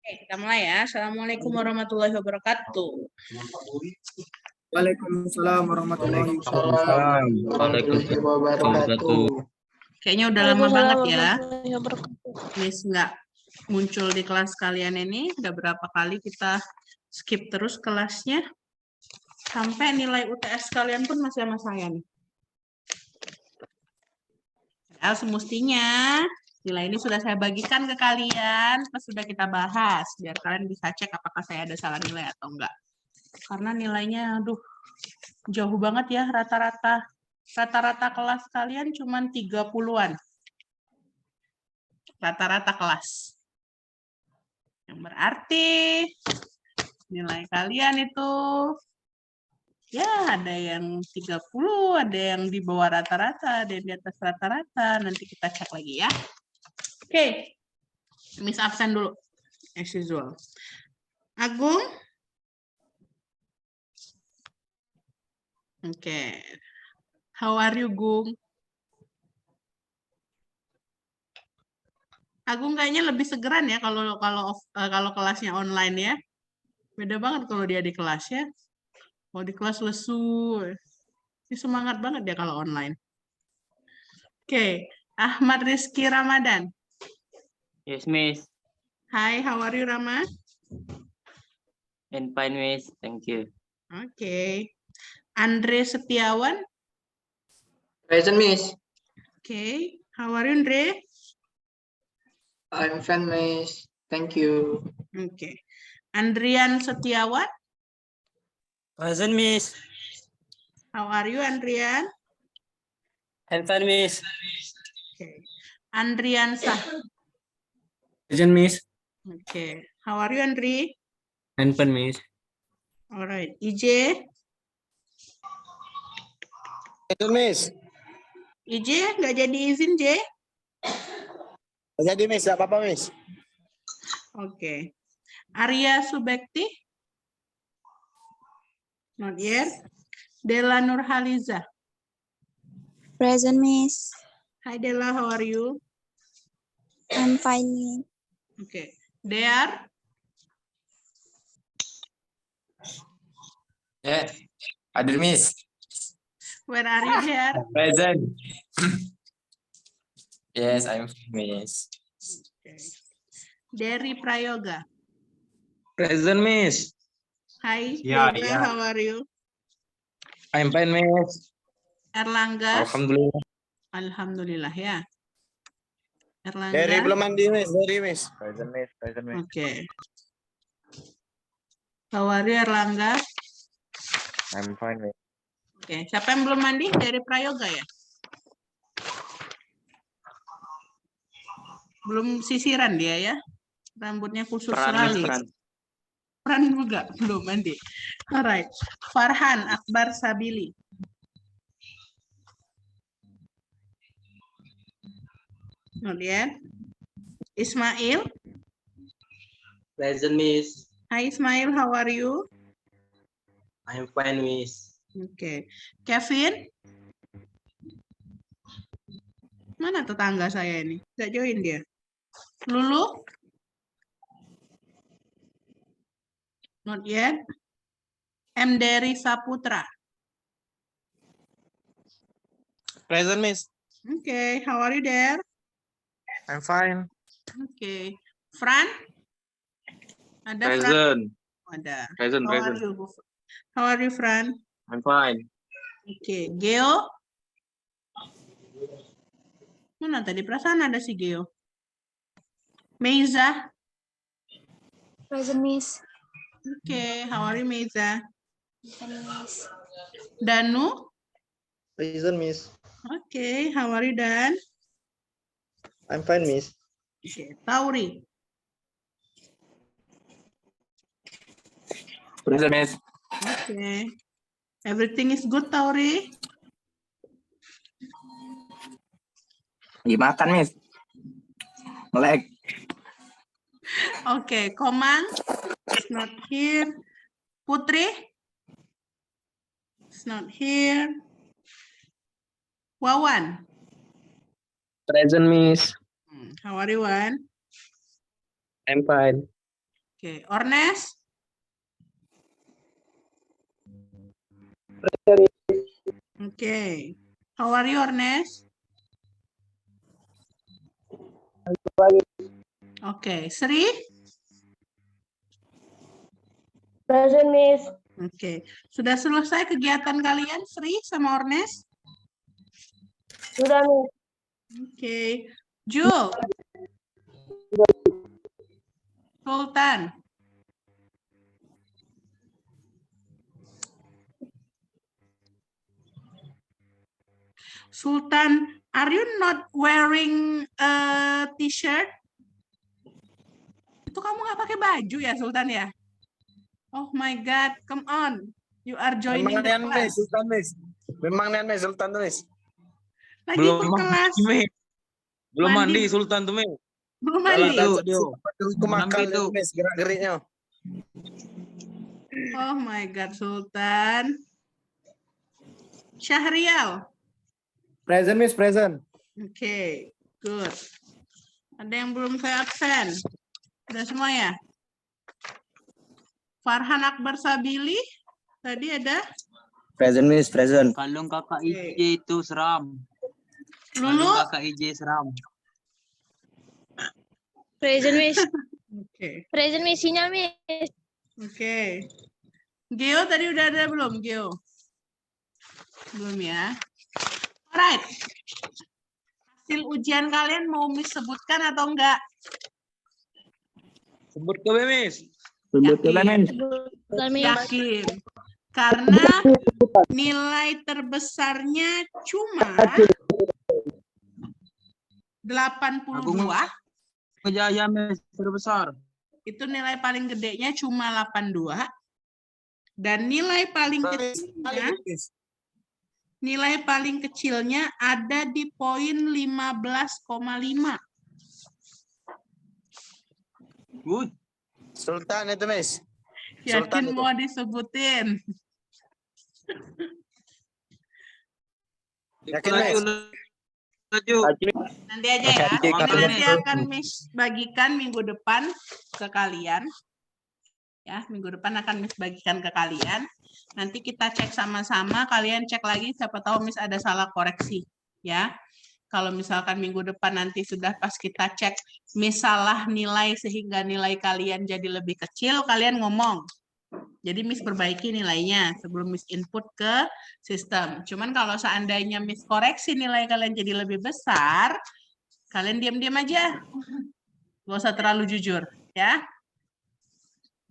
Oke, kita mulai ya. Assalamualaikum warahmatullahi wabarakatuh. Waalaikumsalam warahmatullahi Waalaikumsalam wabarakatuh. Kayaknya udah lama banget ya. Miss nggak muncul di kelas kalian ini. Udah berapa kali kita skip terus kelasnya. Sampai nilai UTS kalian pun masih sama saya nih. Padahal semestinya nilai ini sudah saya bagikan ke kalian, pas sudah kita bahas, biar kalian bisa cek apakah saya ada salah nilai atau enggak. Karena nilainya, aduh, jauh banget ya rata-rata. Rata-rata kelas kalian cuma 30-an. Rata-rata kelas. Yang berarti nilai kalian itu ya ada yang 30, ada yang di bawah rata-rata, ada yang di atas rata-rata. Nanti kita cek lagi ya. Oke. Miss absen dulu. As usual. Agung? Oke. How are you, Gung? Agung kayaknya lebih segeran ya kalau kelasnya online ya. Beda banget kalau dia di kelas ya. Kalau di kelas lesu. Ini semangat banget dia kalau online. Oke. Ahmad Rizky Ramadan. Yes, Miss. Hi, how are you, Rama? And fine, Miss. Thank you. Oke. Andre Setiawan. Present, Miss. Oke. How are you, Andre? I'm fine, Miss. Thank you. Oke. Andrian Setiawan. Present, Miss. How are you, Andrian? I'm fine, Miss. Oke. Andrian Sah. Present, Miss. Oke. How are you, Andri? I'm fine, Miss. Alright. IJ. Itu Miss. IJ nggak jadi izin, J? Jadi Miss, nggak apa-apa Miss. Oke. Arya Subekti? Not yet. Dela Nurhaliza? Present, Miss. Hi, Dela. How are you? I'm fine, Miss. Okay. Dear? Yeah, ada Miss. Where are you, Dear? Present. Yes, I'm Miss. Okay. Derry Prayoga? Present, Miss. Hi, Yeah, Derry. yeah. How are you? I'm fine, Miss. Erlangga? Alhamdulillah. Alhamdulillah ya. Erlangga? Dari belum mandi Miss, dari Miss. Present Miss, present Miss. Oke. How are you, Erlangga? I'm fine Miss. Oke. Siapa yang belum mandi? Derry Prayoga ya? Belum sisiran dia ya? Rambutnya khusus sekali. Peran juga belum mandi. Alright. Farhan Akbar Sabili. Kemudian Ismail. Present, Miss. Hi Ismail, how are you? I'm fine, Miss. Oke. Kevin. Mana tetangga saya ini? Gak join dia. Lulu. Not yet. M. Dery Saputra. Present, Miss. Okay, how are you there? I'm fine. Okay. Fran? Ada Fran? Present. Ada. Present, How are you? How are you, Fran? I'm fine. Okay. Geo? Mana tadi? Perasaan ada si Geo. Meiza? Present, Miss. Okay, how are you, Meiza? Fine, Miss. Danu? Present Miss. Okay, how are you, Dan? I'm fine Miss. Okay. Tauri? Present Miss. Okay. Everything is good, Tauri? Lagi makan Miss. Melek. Okay, Komang? It's not here. Putri? It's not here. Wawan? Present, Miss. How are you, Wan? I'm fine. Oke, Ornes. Oke. How are you, Ornes? Oke, Sri? Present, Miss. Oke. Sudah selesai kegiatan kalian, Sri sama Ornes? Sudah, Miss. Oke. Jul? Sultan? Sultan, are you not wearing a t-shirt? Itu kamu nggak pakai baju ya, Sultan ya? Oh my God, come on. You are joining the class. Sultan, Miss. Memang Miss, Sultan, Miss. Lagi Belum ikut kelas. mandi, Miss. Belum Mandi. mandi Sultan tuh, Miss. Belum mandi. Dio. Aku makan Nampi tuh. Miss, gerak-geriknya. Oh my God, Sultan. Syahrial. Present, Miss, present. Oke, good. Ada yang belum saya absen? Udah semua ya? Farhan Akbar Sabili. Tadi ada Present, Miss, present. Kalung kakak IJ itu seram. Lulu. Kalung kakak IJ seram. Present, Miss. Oke. Present, Miss. Sinyal, Miss. Oke. Geo tadi udah ada belum, Geo? Belum ya. Alright. Hasil ujian kalian mau Miss sebutkan atau enggak? Sebut ke Miss. Yakin. Bukan, Miss. Yakin. Karena nilai terbesarnya cuma 82. Kejaya Miss terbesar. Itu nilai paling gedenya cuma 82. Dan nilai paling kecilnya ada di poin 15,5. Good. Sultan itu, Miss. Yakin itu. mau disebutin? Yakin, Miss? Lanjut. Nanti aja ya. Oke, Ini Kak. nanti akan Miss bagikan minggu depan ke kalian. Ya, minggu depan akan Miss bagikan ke kalian. Nanti kita cek sama-sama, kalian cek lagi siapa tahu Miss ada salah koreksi, ya. Kalau misalkan minggu depan nanti sudah pas kita cek Miss salah nilai sehingga nilai kalian jadi lebih kecil, kalian ngomong. Jadi Miss perbaiki nilainya sebelum Miss input ke sistem. Cuman kalau seandainya Miss koreksi nilai kalian jadi lebih besar, kalian diam-diam aja. Gak usah terlalu jujur, ya.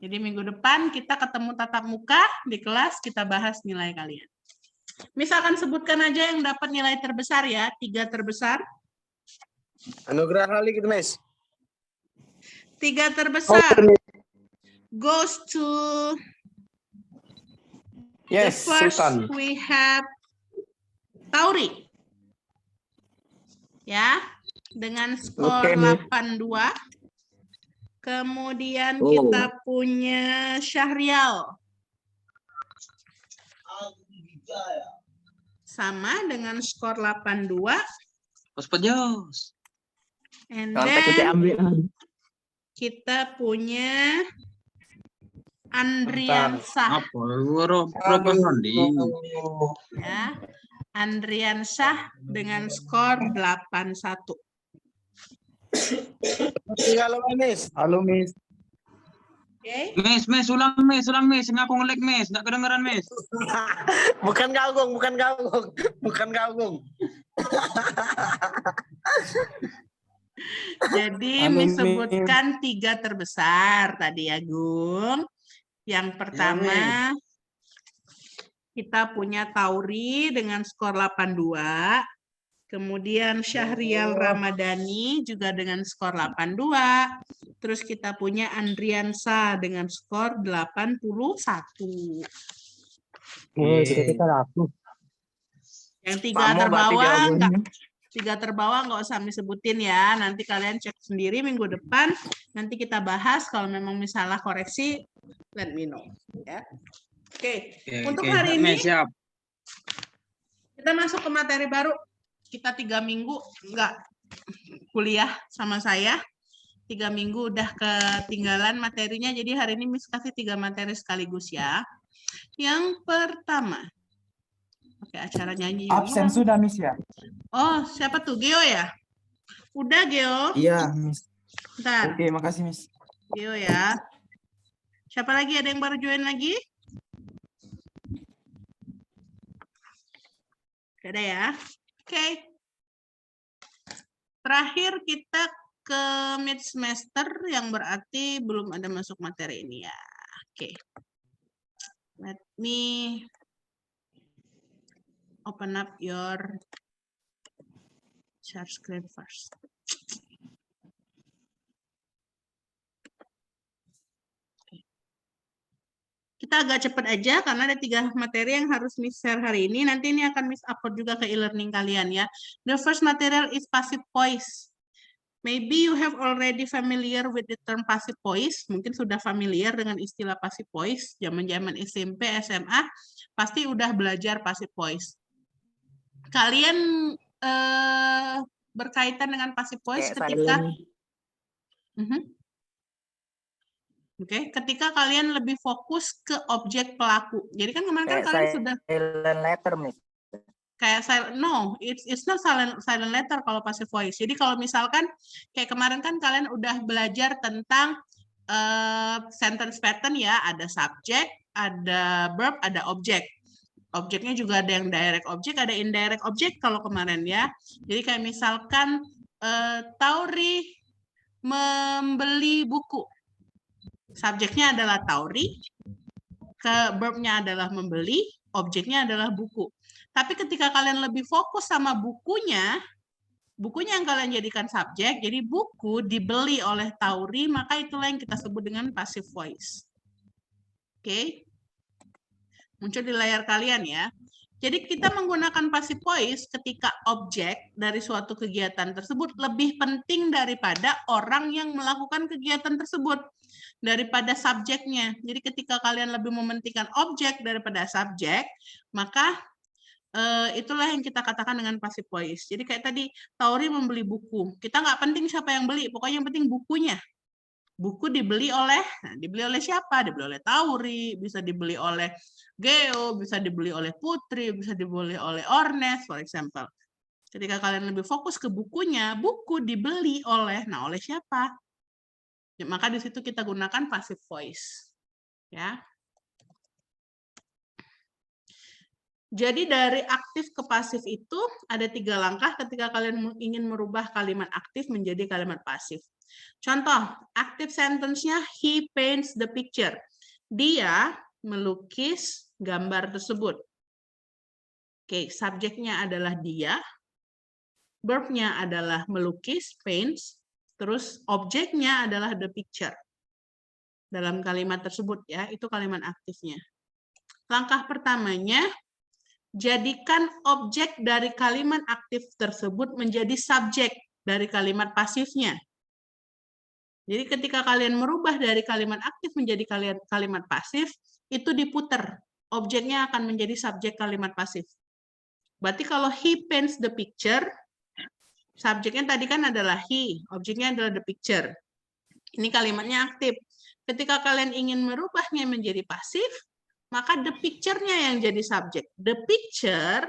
Jadi minggu depan kita ketemu tatap muka di kelas, kita bahas nilai kalian. Miss akan sebutkan aja yang dapat nilai terbesar ya, 3 terbesar. Anugerah kali gitu, Miss. 3 terbesar goes to Yes, the first Sultan. we have Tauri. Ya, dengan skor Oke. 82. Kemudian kita punya Syahrial. Sama dengan skor 82. Jos. And then kita punya Andriansah. Apa? Propagandi. Ya. Andriansah dengan skor 81. Halo, Miss. Halo, Miss. Oke. Miss, ulang Miss. Ngaku ngelag Miss, nggak kedengeran Miss. Bukan galgung. Jadi Halo, Miss Miss. sebutkan 3 terbesar tadi ya, Gung. Yang pertama kita punya Tauri dengan skor 82. Kemudian Syahrial Ramadhani juga dengan skor 82. Terus kita punya Andriansah dengan skor 81. Yang 3 terbawah nggak usah disebutin ya. Nanti kalian cek sendiri minggu depan. Nanti kita bahas kalau memang misalnya koreksi, let me know. Ya. Oke. Untuk hari ini siap. kita masuk ke materi baru. Kita 3 minggu nggak kuliah sama saya. 3 minggu udah ketinggalan materinya, jadi hari ini Miss kasih 3 materi sekaligus ya. Yang pertama, oke, acara nyanyi. Absen sudah, Miss ya? Oh, siapa tuh? Geo ya? Udah, Geo? Iya, Miss. Bentar, Oke, makasih, Miss. Geo ya. Siapa lagi? Ada yang baru join lagi? Gak ada ya? Oke. Terakhir kita ke mid semester, yang berarti belum ada masuk materi ini ya. Oke. Let me open up your share screen first. Kita agak cepat aja karena ada 3 materi yang harus Miss share hari ini. Nanti ini akan Miss upload juga ke e-learning kalian ya. The first material is passive voice. Maybe you have already familiar with the term passive voice. Mungkin sudah familiar dengan istilah passive voice. Zaman-zaman SMP, SMA, pasti udah belajar passive voice. Kalian berkaitan dengan passive voice ketika... Oke, ketika kalian lebih fokus ke objek pelaku. Jadi kan kemarin kan kalian sudah silent letter, Miss. kayak silent, no, it's not silent letter kalau passive voice. Jadi kalau misalkan kayak kemarin kan kalian udah belajar tentang sentence pattern ya, ada subject, ada verb, ada objek. Objeknya juga ada yang direct object, ada indirect object kalau kemarin ya. Jadi kayak misalkan Tauri membeli buku. Subjeknya adalah Tauri, verbnya adalah membeli, objeknya adalah buku. Tapi ketika kalian lebih fokus sama bukunya yang kalian jadikan subjek, jadi buku dibeli oleh Tauri, maka itulah yang kita sebut dengan passive voice. Oke? Muncul di layar kalian ya. Jadi kita menggunakan passive voice ketika objek dari suatu kegiatan tersebut lebih penting daripada orang yang melakukan kegiatan tersebut, daripada subjeknya. Jadi ketika kalian lebih mementingkan objek daripada subjek, maka itulah yang kita katakan dengan passive voice. Jadi kayak tadi, Tauri membeli buku. Kita nggak penting siapa yang beli, pokoknya yang penting bukunya. Buku dibeli oleh siapa? Dibeli oleh Tauri, bisa dibeli oleh Geo, bisa dibeli oleh Putri, bisa dibeli oleh Ornes, for example. Ketika kalian lebih fokus ke bukunya, buku dibeli oleh siapa? Ya, maka di situ kita gunakan passive voice. Ya. Jadi dari aktif ke pasif itu ada 3 langkah ketika kalian ingin merubah kalimat aktif menjadi kalimat pasif. Contoh, aktif sentence-nya he paints the picture. Dia melukis gambar tersebut. Oke, subjeknya adalah dia, verb-nya adalah melukis, paints, terus objeknya adalah the picture. Dalam kalimat tersebut ya, itu kalimat aktifnya. Langkah pertamanya, jadikan objek dari kalimat aktif tersebut menjadi subjek dari kalimat pasifnya. Jadi ketika kalian merubah dari kalimat aktif menjadi kalimat pasif, itu diputer. Objeknya akan menjadi subjek kalimat pasif. Berarti kalau he paints the picture, subjeknya tadi kan adalah he, objeknya adalah the picture. Ini kalimatnya aktif. Ketika kalian ingin merubahnya menjadi pasif, maka the picture-nya yang jadi subjek. The picture,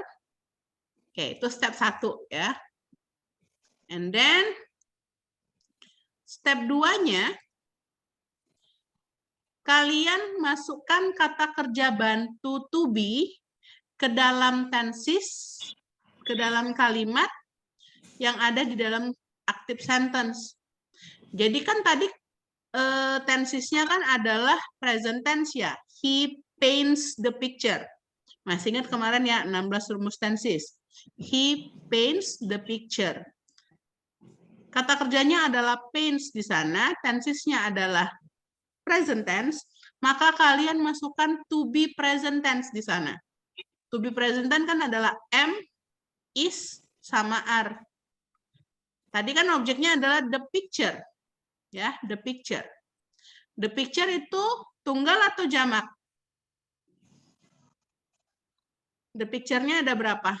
oke, itu step 1 ya. And then, step 2-nya, kalian masukkan kata kerja bantu to be ke dalam tenses, ke dalam kalimat yang ada di dalam active sentence. Jadi kan tadi tensesnya kan adalah present tense ya. He paints the picture. Masih ingat kemarin ya, 16 rumus tenses. He paints the picture. Kata kerjanya adalah paints di sana, tensesnya adalah present tense, maka kalian masukkan to be present tense di sana. To be present tense kan adalah am, is, sama are. Tadi kan objeknya adalah the picture. Ya, the picture. The picture itu tunggal atau jamak? The picture-nya ada berapa?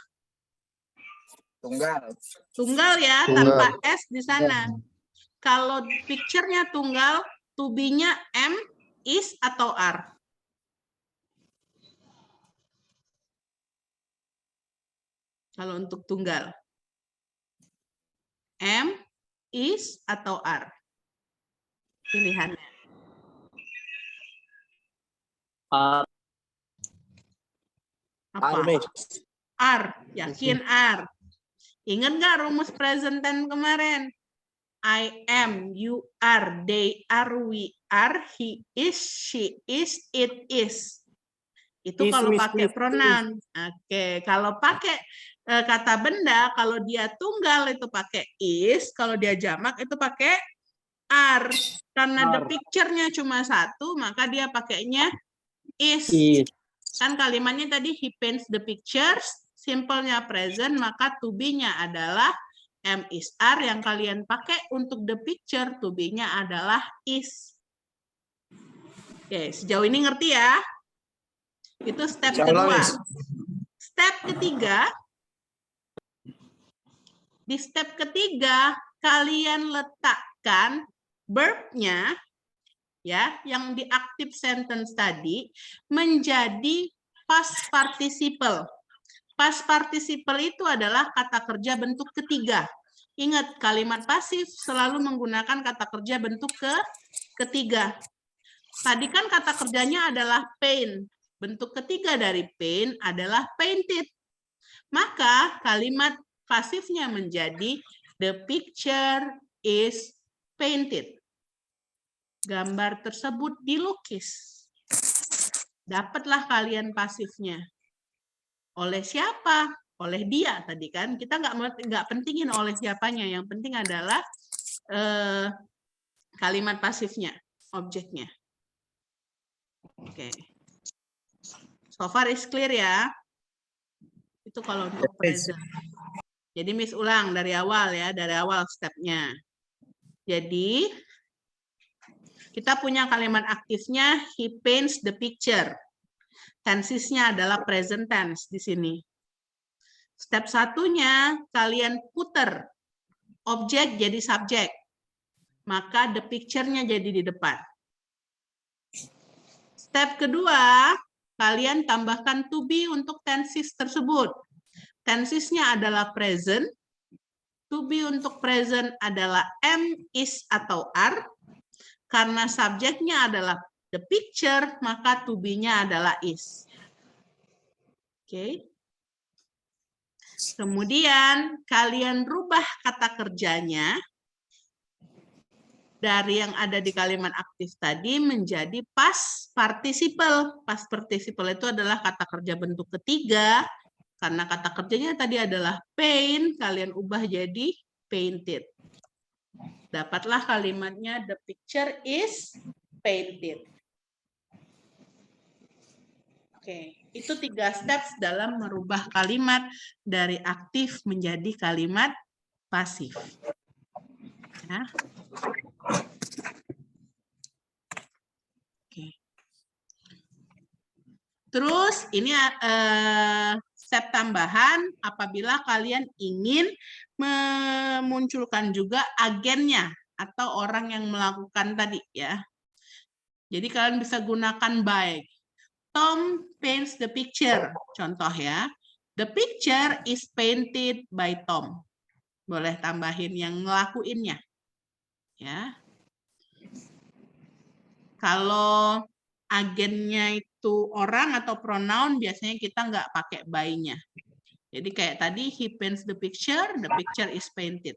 Tunggal. Tunggal ya, tanpa S di sana. Kalau picture-nya tunggal, to be-nya am, is, atau are? Kalau untuk tunggal. Am, is, atau are? Pilihannya. Are. Apa? Miss. Are. Yakin are. Ingat nggak rumus present tense kemarin? I am, you are, they are, we are, he is, she is, it is. Itu Is, kalau Miss, pakai is, pronoun. Oke, kalau pakai kata benda, kalau dia tunggal itu pakai is, kalau dia jamak itu pakai are. Karena the Are. picture-nya cuma satu, maka dia pakainya is. Is. Kan kalimatnya tadi he paints the pictures, simple-nya present, maka to be-nya adalah am, is, are. Yang kalian pakai untuk the picture, to be-nya adalah is. Oke, sejauh ini ngerti ya? Itu step Insyaallah, kedua. Miss. Step ketiga, di step ketiga kalian letakkan verb-nya ya, yang di active sentence tadi menjadi past participle. Past participle itu adalah kata kerja bentuk ketiga. Ingat, kalimat pasif selalu menggunakan kata kerja bentuk ketiga. Tadi kan kata kerjanya adalah paint. Bentuk ketiga dari paint adalah painted. Maka kalimat pasifnya menjadi the picture is painted. Gambar tersebut dilukis. Dapatlah kalian pasifnya. Oleh siapa? Oleh dia tadi kan. Kita nggak pentingin oleh siapanya. Yang penting adalah kalimat pasifnya, objeknya. Oke. So far is clear ya. Itu kalau untuk present. Jadi Miss ulang dari awal ya, dari awal stepnya. Jadi kita punya kalimat aktifnya he paints the picture. Tensesnya adalah present tense di sini. Step satunya kalian puter objek jadi subjek. Maka the picture-nya jadi di depan. Step kedua, kalian tambahkan to be untuk tenses tersebut. Tensesnya adalah present. To be untuk present adalah am, is, atau are. Karena subjeknya adalah the picture, maka to be-nya adalah is. Oke. Kemudian kalian rubah kata kerjanya dari yang ada di kalimat aktif tadi menjadi past participle. Past participle itu adalah kata kerja bentuk ketiga. Karena kata kerjanya tadi adalah paint, kalian ubah jadi painted. Dapatlah kalimatnya the picture is painted. Oke, itu 3 steps dalam merubah kalimat dari aktif menjadi kalimat pasif. Ya. Oke. Terus ini step tambahan apabila kalian ingin memunculkan juga agennya atau orang yang melakukan tadi ya. Jadi kalian bisa gunakan by. Tom paints the picture. Contoh ya. The picture is painted by Tom. Boleh tambahin yang ngelakuinnya. Ya. Kalau agennya itu orang atau pronoun, biasanya kita nggak pakai by-nya. Jadi kayak tadi, he paints the picture is painted.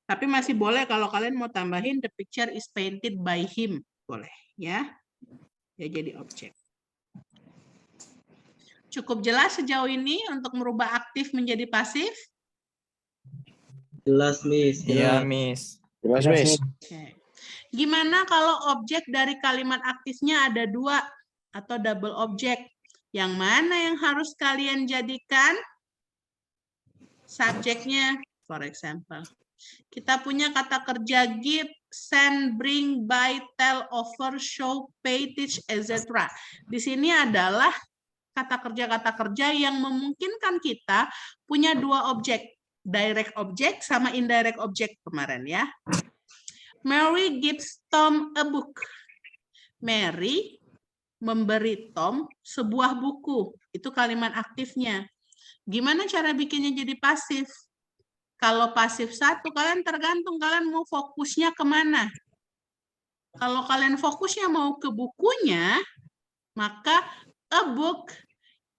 Tapi masih boleh kalau kalian mau tambahin, the picture is painted by him. Boleh, ya. Ya jadi objek. Cukup jelas sejauh ini untuk merubah aktif menjadi pasif? Jelas, Miss. Iya, Miss. Jelas, Miss. Oke. Gimana kalau objek dari kalimat aktifnya ada 2 atau double objek? Yang mana yang harus kalian jadikan subjeknya? For example, kita punya kata kerja give, send, bring, buy, tell, offer, show, pay, teach, etc. Di sini adalah kata kerja yang memungkinkan kita punya 2 objek, direct object sama indirect object kemarin ya. Mary gives Tom a book. Mary memberi Tom sebuah buku. Itu kalimat aktifnya. Gimana cara bikinnya jadi pasif? Kalau pasif satu, kalian tergantung kalian mau fokusnya kemana. Kalau kalian fokusnya mau ke bukunya, maka a book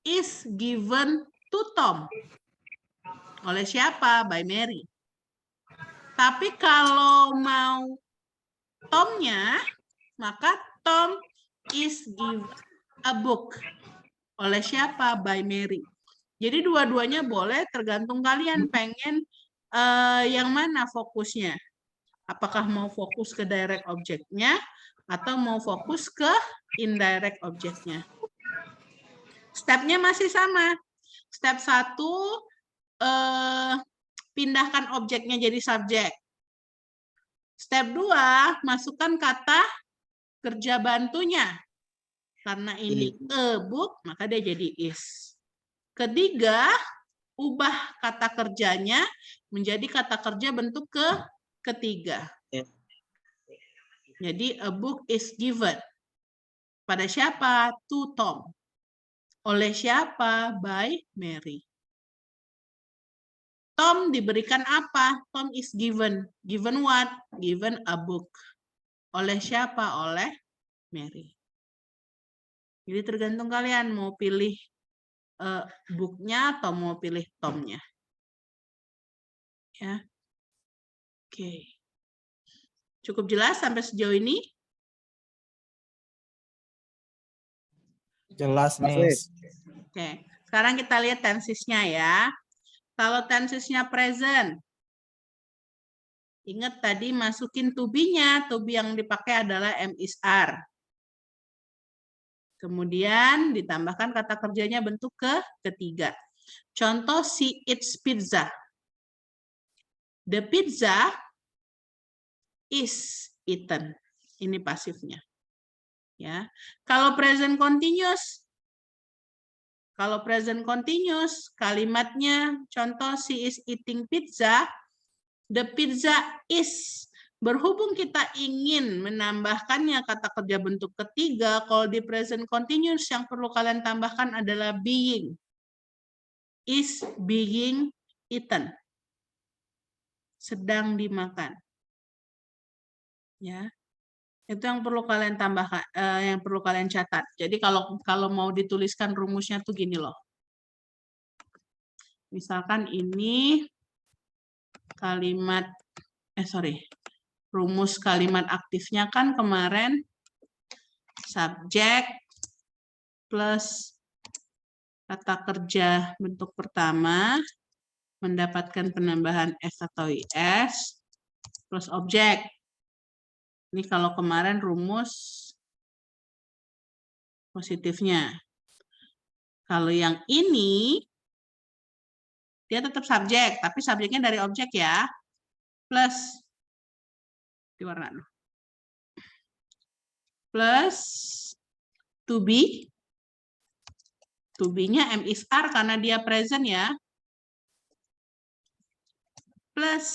is given to Tom. Oleh siapa? By Mary. Tapi kalau mau Tomnya, maka Tom is given a book. Oleh siapa? By Mary. Jadi dua-duanya boleh, tergantung kalian pengen yang mana fokusnya. Apakah mau fokus ke direct objeknya atau mau fokus ke indirect objeknya. Stepnya masih sama. Step 1, pindahkan objeknya jadi subjek. Step 2, masukkan kata kerja bantunya. Karena ini a book, maka dia jadi is. Ketiga, ubah kata kerjanya menjadi kata kerja bentuk ketiga. Jadi a book is given. Pada siapa? To Tom. Oleh siapa? By Mary. Tom diberikan apa? Tom is given. Given what? Given a book. Oleh siapa? Oleh Mary. Jadi tergantung kalian mau pilih booknya atau mau pilih Tomnya. Ya. Oke. Cukup jelas sampai sejauh ini? Jelas, Miss. Oke. Sekarang kita lihat tensesnya ya. Kalau tensesnya present, ingat tadi masukin to be-nya. To be yang dipakai adalah am is are. Kemudian ditambahkan kata kerjanya bentuk ketiga. Contoh, she eats pizza. The pizza is eaten. Ini pasifnya. Ya. Kalau present continuous, kalimatnya contoh she is eating pizza, the pizza is. Berhubung kita ingin menambahkannya kata kerja bentuk ketiga, kalau di present continuous yang perlu kalian tambahkan adalah being. Is being eaten. Sedang dimakan. Ya. Itu yang perlu kalian tambahkan, yang perlu kalian catat. Jadi kalau mau dituliskan rumusnya tuh gini loh. Misalkan ini kalimat, rumus kalimat aktifnya kan kemarin subjek plus kata kerja bentuk pertama mendapatkan penambahan S atau IS plus objek. Ini kalau kemarin rumus positifnya. Kalau yang ini dia tetap subjek, tapi subjeknya dari objek ya. Plus diwarna plus to be. To be-nya am is are karena dia present ya. Plus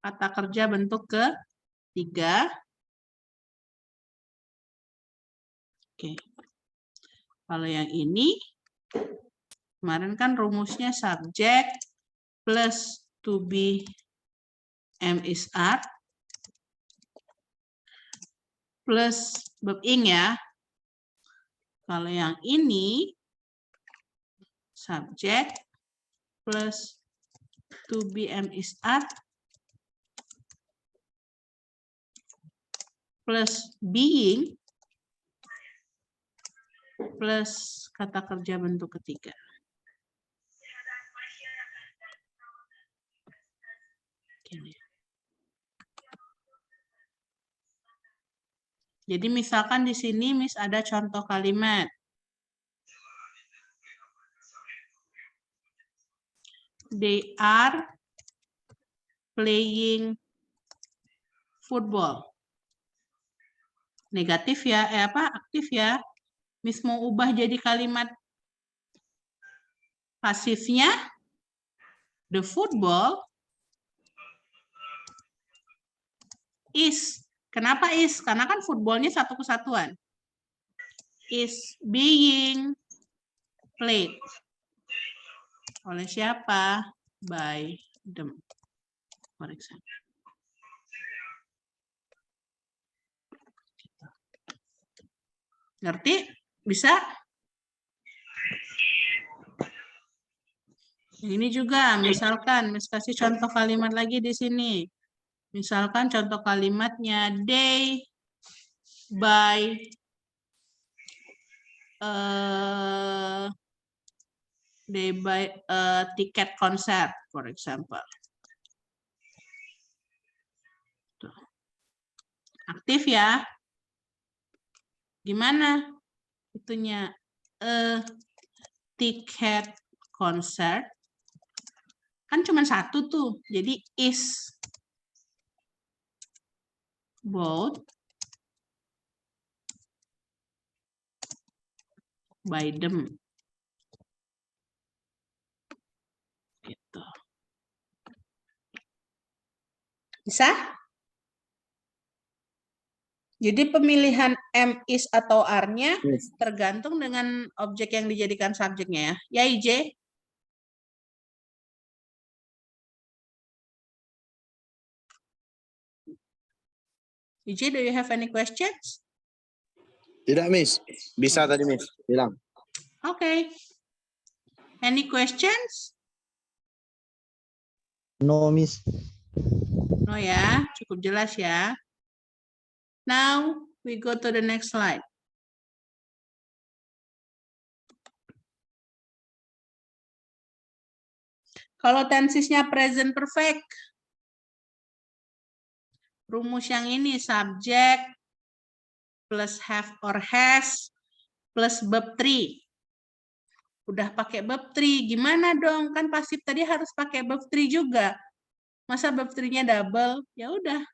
kata kerja bentuk ketiga. Oke. Kalau yang ini kemarin kan rumusnya subjek plus to be am is are plus verb ing ya. Kalau yang ini subjek plus to be am is are plus being plus kata kerja bentuk ketiga. Jadi misalkan di sini Miss ada contoh kalimat. They are playing football. Negatif ya, aktif ya. Miss mau ubah jadi kalimat pasifnya. The football Is. Kenapa is? Karena kan footballnya satu kesatuan. Is being played. Oleh siapa? By them. For example. Ngerti? Bisa? Ini juga, misalkan, kasih contoh kalimat lagi di sini. Misalkan contoh kalimatnya, they buy a ticket concert, for example. Tuh. Aktif ya. Gimana itunya? Ticket concert. Kan cuma satu tuh. Jadi is bought by them. Gitu. Bisa? Jadi pemilihan am, is, atau are-nya tergantung dengan objek yang dijadikan subjeknya ya. Ya, IJ? IJ, do you have any questions? Tidak, Miss. Bisa tadi, Miss. Bilang. Okay. Any questions? No, Miss. No ya, cukup jelas ya. Now we go to the next slide. Kalau tensesnya present perfect, rumus yang ini subject plus have or has plus verb 3. Udah pakai verb 3, gimana dong? Kan pasif tadi harus pakai verb 3 juga. Masa verb 3-nya double? Ya udah.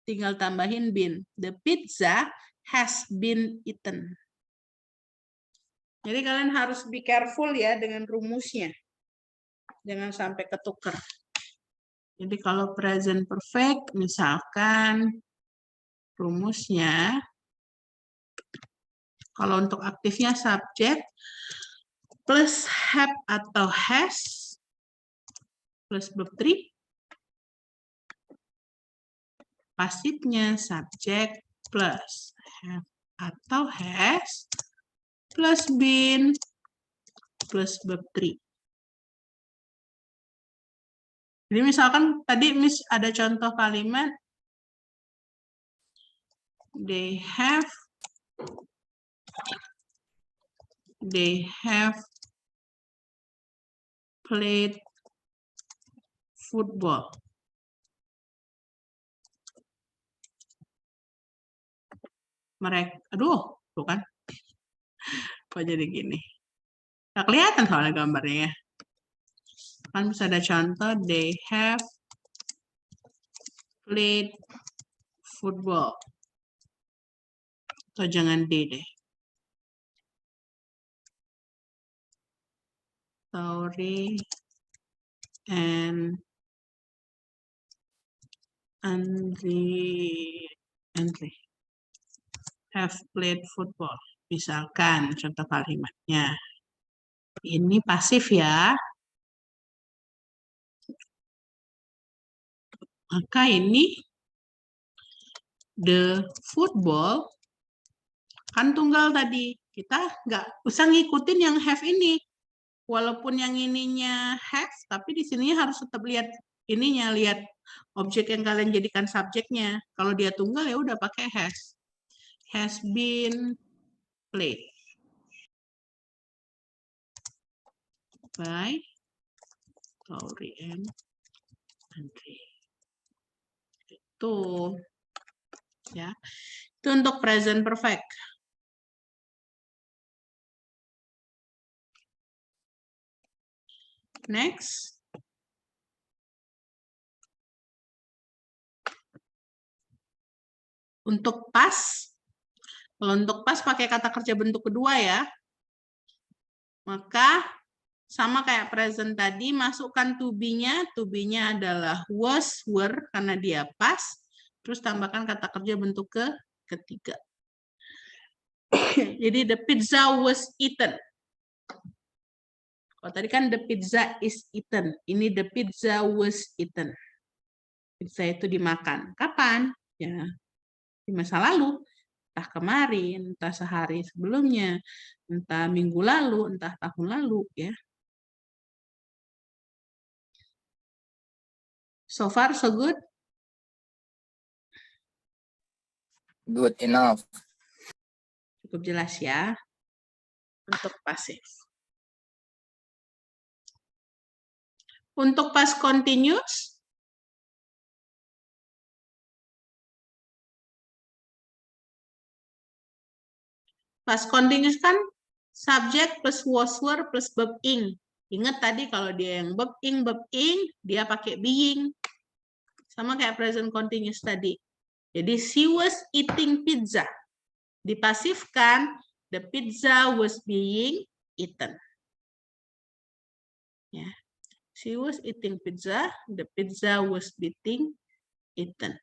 Tinggal tambahin been. The pizza has been eaten. Jadi kalian harus be careful ya dengan rumusnya. Jangan sampai ketukar. Jadi kalau present perfect, misalkan rumusnya, kalau untuk aktifnya subject plus have atau has plus verb 3, pasifnya subject plus have atau has plus been plus verb 3. Jadi misalkan tadi Miss ada contoh kalimat they have played football. Mereka, aduh, tuh kan. Kok jadi gini? Nggak kelihatan soalnya gambarnya ya. Kan bisa ada contoh, they have played football. Atau jangan they deh. Sorry and Andre have played football. Misalkan contoh kalimatnya. Ini pasif ya. Maka ini the football kan tunggal tadi. Kita nggak usah ngikutin yang have ini. Walaupun yang ininya have, tapi di sini harus tetap lihat ininya, lihat objek yang kalian jadikan subjeknya. Kalau dia tunggal ya udah pakai has. Has been played by Tori and Andre. Itu ya. Itu untuk present perfect. Next. Untuk past, kalau untuk past pakai kata kerja bentuk kedua ya. Maka sama kayak present tadi, masukkan to be-nya. To be-nya adalah was, were, karena dia past. Terus tambahkan kata kerja bentuk ketiga. Jadi the pizza was eaten. Kalau tadi kan the pizza is eaten. Ini the pizza was eaten. Pizza itu dimakan. Kapan? Ya, di masa lalu. Entah kemarin, entah sehari sebelumnya, entah minggu lalu, entah tahun lalu. Ya. So far, so good? Good enough. Cukup jelas ya. Untuk pasif. Untuk past continuous, past continuous kan subject plus was were plus verb ing. Ingat tadi kalau dia yang verb ing, dia pakai being. Sama kayak present continuous tadi. Jadi she was eating pizza. Dipasifkan, the pizza was being eaten. Ya. She was eating pizza, the pizza was being eaten.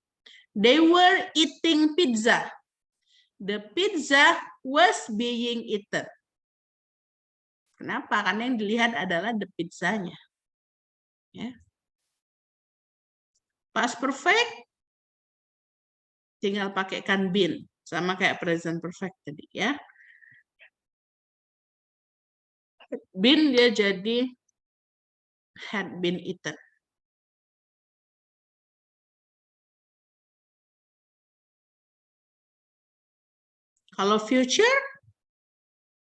They were eating pizza. The pizza was being eaten. Kenapa? Karena yang dilihat adalah the pizzanya. Ya. Past perfect, tinggal pakaikan been. Sama kayak present perfect tadi ya. Been dia jadi had been eaten. Kalau future,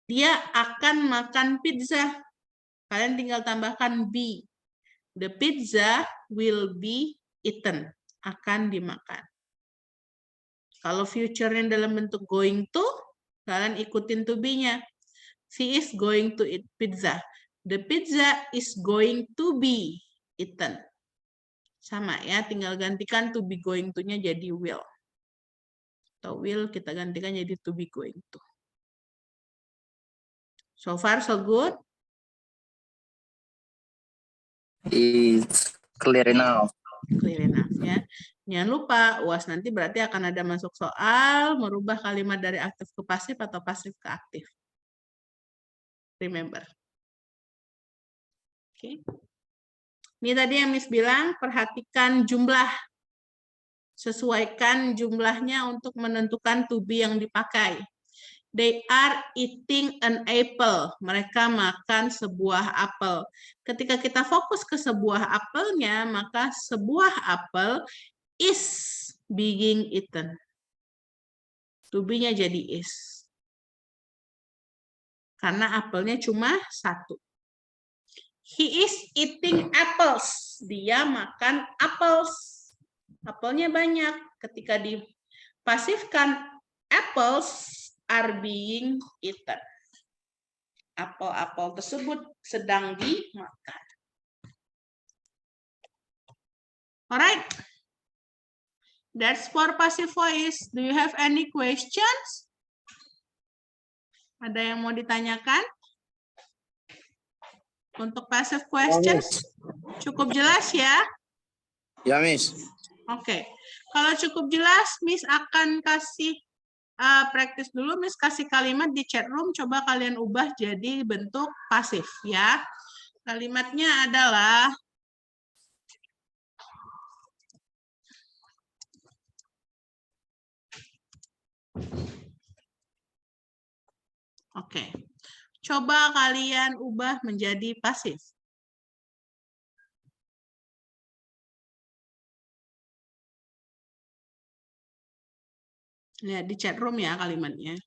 dia akan makan pizza. Kalian tinggal tambahkan be. The pizza will be eaten. Akan dimakan. Kalau future-nya dalam bentuk going to, kalian ikutin to be-nya. She is going to eat pizza. The pizza is going to be eaten. Sama ya, tinggal gantikan to be going to-nya jadi will. Atau will kita gantikan jadi to be going to. So far so good. It's clear enough. Clear enough ya. Jangan lupa UAS nanti berarti akan ada masuk soal merubah kalimat dari aktif ke pasif atau pasif ke aktif. Remember. Oke. Ini tadi yang Miss bilang, perhatikan jumlah. Sesuaikan jumlahnya untuk menentukan to be yang dipakai. They are eating an apple. Mereka makan sebuah apel. Ketika kita fokus ke sebuah apelnya, maka sebuah apel is being eaten. To be-nya jadi is. Karena apelnya cuma satu. He is eating apples. Dia makan apples. Apelnya banyak. Ketika dipasifkan, apples are being eaten. Apel-apel tersebut sedang dimakan. Alright. That's for passive voice. Do you have any questions? Ada yang mau ditanyakan? Untuk passive questions, cukup jelas ya? Ya, Miss. Oke. Kalau cukup jelas, Miss akan kasih praktis dulu. Miss kasih kalimat di chat room. Coba kalian ubah jadi bentuk pasif ya. Kalimatnya adalah oke. Coba kalian ubah menjadi pasif. Lihat di chat room ya kalimatnya.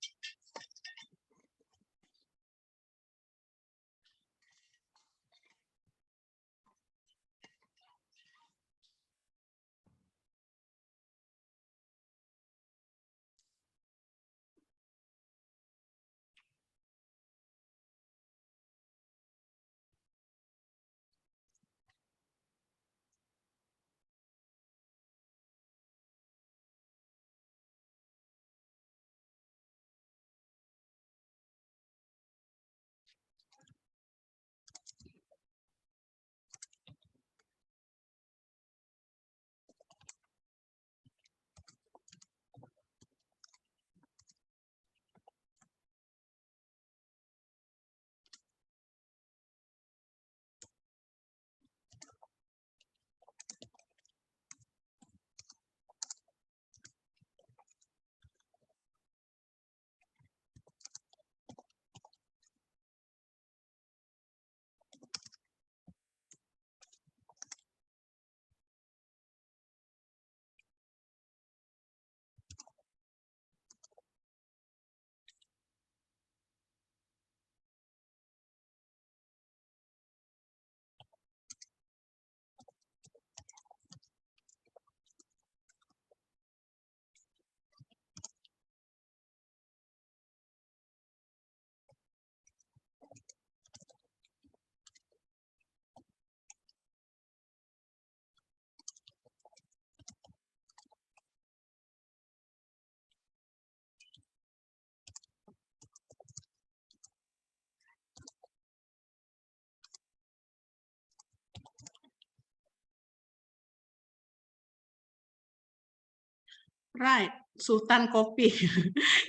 Right, Sultan Kopi.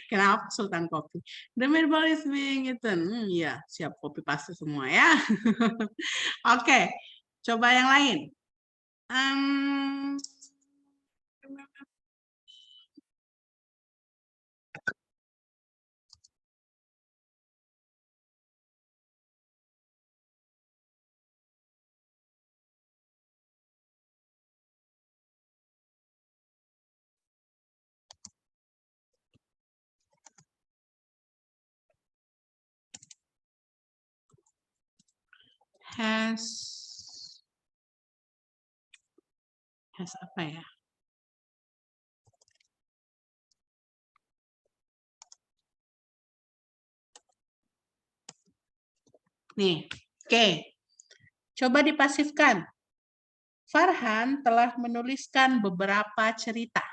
Kenapa Sultan Kopi? The meatball is being eaten. Ya, siap kopi pasti semua ya. Oke, coba yang lain. Has apa ya? Nih, oke. Coba dipasifkan. Farhan telah menuliskan beberapa cerita.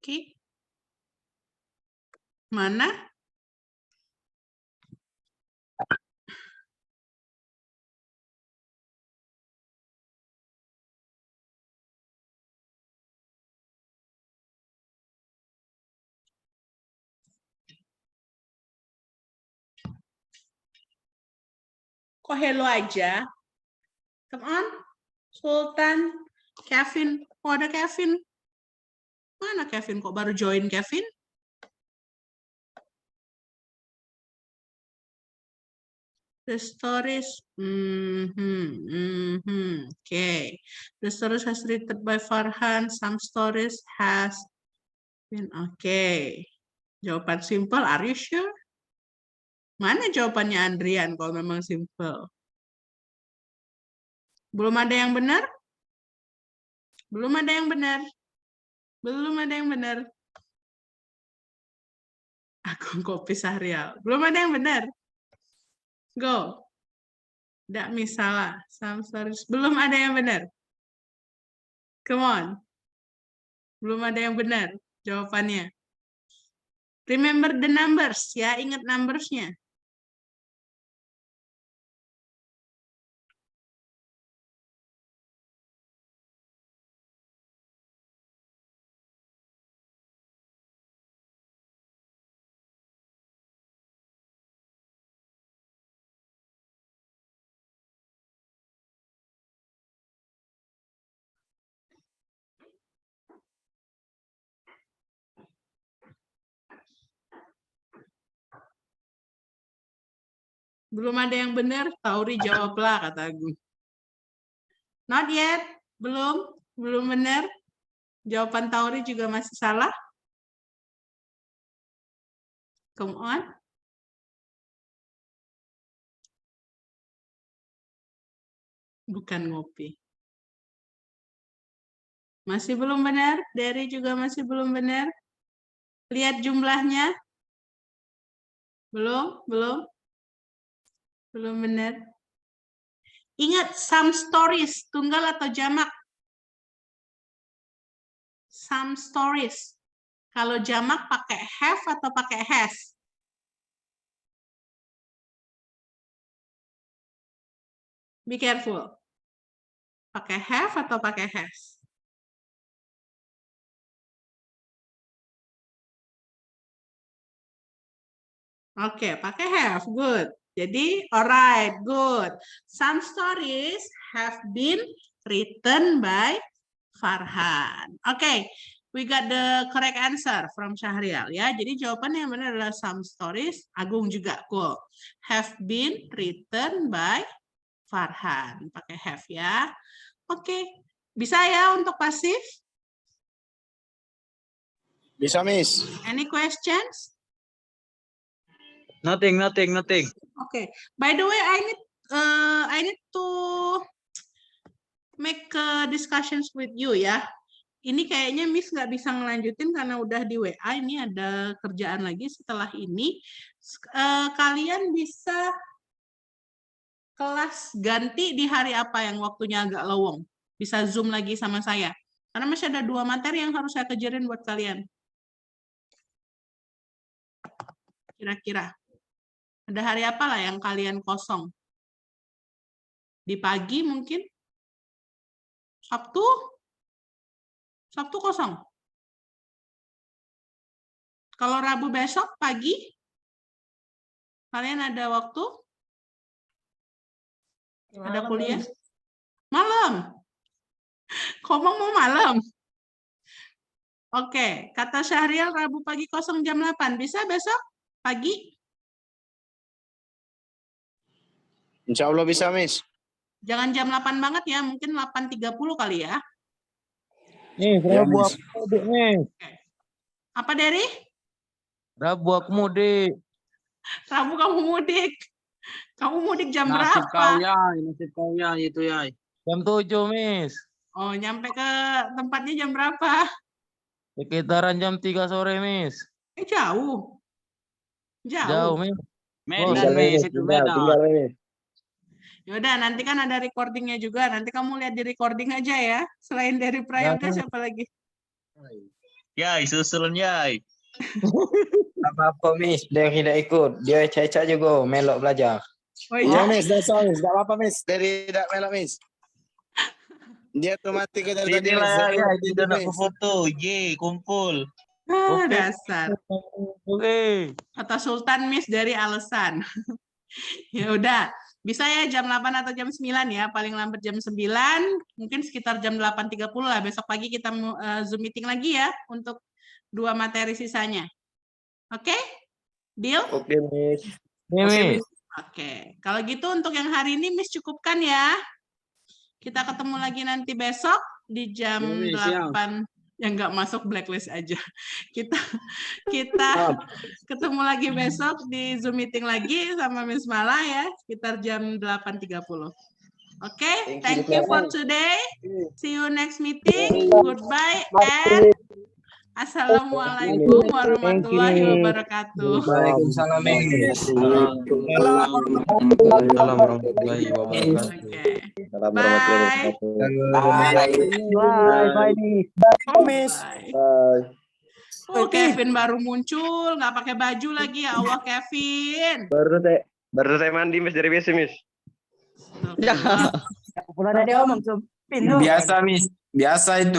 Oke. Mana? Kok hello aja? Come on. Sultan, Kevin. Oh, ada Kevin. Mana Kevin? Kok baru join Kevin? The stories, okay. The stories has written by Farhan. Some stories has been okay. Jawaban simple. Are you sure? Mana jawabannya Andrian kalau memang simple? Belum ada yang benar? Belum ada yang benar. Belum ada yang benar. Aku Kopi Sahrial. Belum ada yang benar. Go. Tidak misalah. Some stories. Belum ada yang benar. Come on. Belum ada yang benar jawabannya. Remember the numbers. Ya, ingat numbers-nya. Belum ada yang benar, Tauri jawablah, kata Agung. Not yet, belum benar. Jawaban Tauri juga masih salah. Come on. Bukan ngopi. Masih belum benar, Derry juga masih belum benar. Lihat jumlahnya. Belum benar. Ingat, some stories, tunggal atau jamak? Some stories. Kalau jamak pakai have atau pakai has? Be careful. Pakai have atau pakai has? Oke, pakai have. Good. Jadi, alright, good. Some stories have been written by Farhan. Oke, we got the correct answer from Syahrial ya. Jadi jawabannya yang benar adalah some stories. Agung juga, cool. Have been written by Farhan. Pakai have ya. Oke, bisa ya untuk pasif? Bisa, Miss. Any questions? Nothing. Okay. By the way, I need to make discussions with you ya. Ini kayaknya Miss nggak bisa ngelanjutin karena udah di WA. Ini ada kerjaan lagi setelah ini. Kalian bisa kelas ganti di hari apa yang waktunya agak lowong. Bisa Zoom lagi sama saya. Karena masih ada 2 materi yang harus saya kejarin buat kalian. Kira-kira. Ada hari apa lah yang kalian kosong? Di pagi mungkin? Sabtu? Sabtu kosong? Kalau Rabu besok pagi? Kalian ada waktu? Ada kuliah? Malam? Ngomong mau malam? Oke, kata Syahrial Rabu pagi kosong jam 8. Bisa besok pagi? Insya Allah bisa, Miss. Jangan jam 8 banget ya, mungkin 8.30 kali ya. Nih, Ya, Rabu Miss. aku mudik nih. Apa Dery? Rabu aku mudik. Rabu kamu mudik. Kamu mudik jam Nasib berapa? kau ya itu ya. Jam 7, Miss. Oh, nyampe ke tempatnya jam berapa? Sekitaran jam 3 sore, Miss. Jauh. Jauh, Miss. Medan, Miss, itu Medan. Miss. Yaudah, nanti kan ada recordingnya juga. Nanti kamu lihat di recording aja ya. Selain dari Prayoga, siapa lagi? Yai, susulun Yai. Apa-apa, Miss. Dia tidak ikut. Dia caca juga, melok belajar. Oh, Iya, iya. Miss. That's all, Miss. Gak apa-apa, Miss. Dari tidak melok, Miss. Dia tuh mati ke dari tadi, Miss. Inilah ya, Miss. itu nak foto. Ye, kumpul. Ah, dasar. Oke. Kata Sultan Miss dari alasan. Ya udah, bisa ya jam 8 atau jam 9 ya, paling lambat jam 9, mungkin sekitar jam 8.30 lah. Besok pagi kita Zoom meeting lagi ya untuk 2 materi sisanya. Oke? Deal? Oke, Miss. Nih, Miss. Oke. Kalau gitu untuk yang hari ini Miss cukupkan ya. Kita ketemu lagi nanti besok di jam Ya, Miss, 8. Yang nggak masuk blacklist aja. Kita ketemu lagi besok di Zoom meeting lagi sama Miss Mala ya, sekitar jam 8.30. Oke, thank you for today. See you next meeting. Goodbye and Assalamualaikum warahmatullahi wabarakatuh. Waalaikumsalam, Miss. Waalaikumsalam warahmatullahi wabarakatuh. Oke. Assalamualaikum warahmatullahi wabarakatuh. Bye, Miss. Miss. Bye. Oh, Kevin baru muncul, nggak pakai baju lagi ya Allah, Kevin. Baru saya mandi, Miss, dari WC, Miss. Ya. Biasa, Miss. Biasa itu.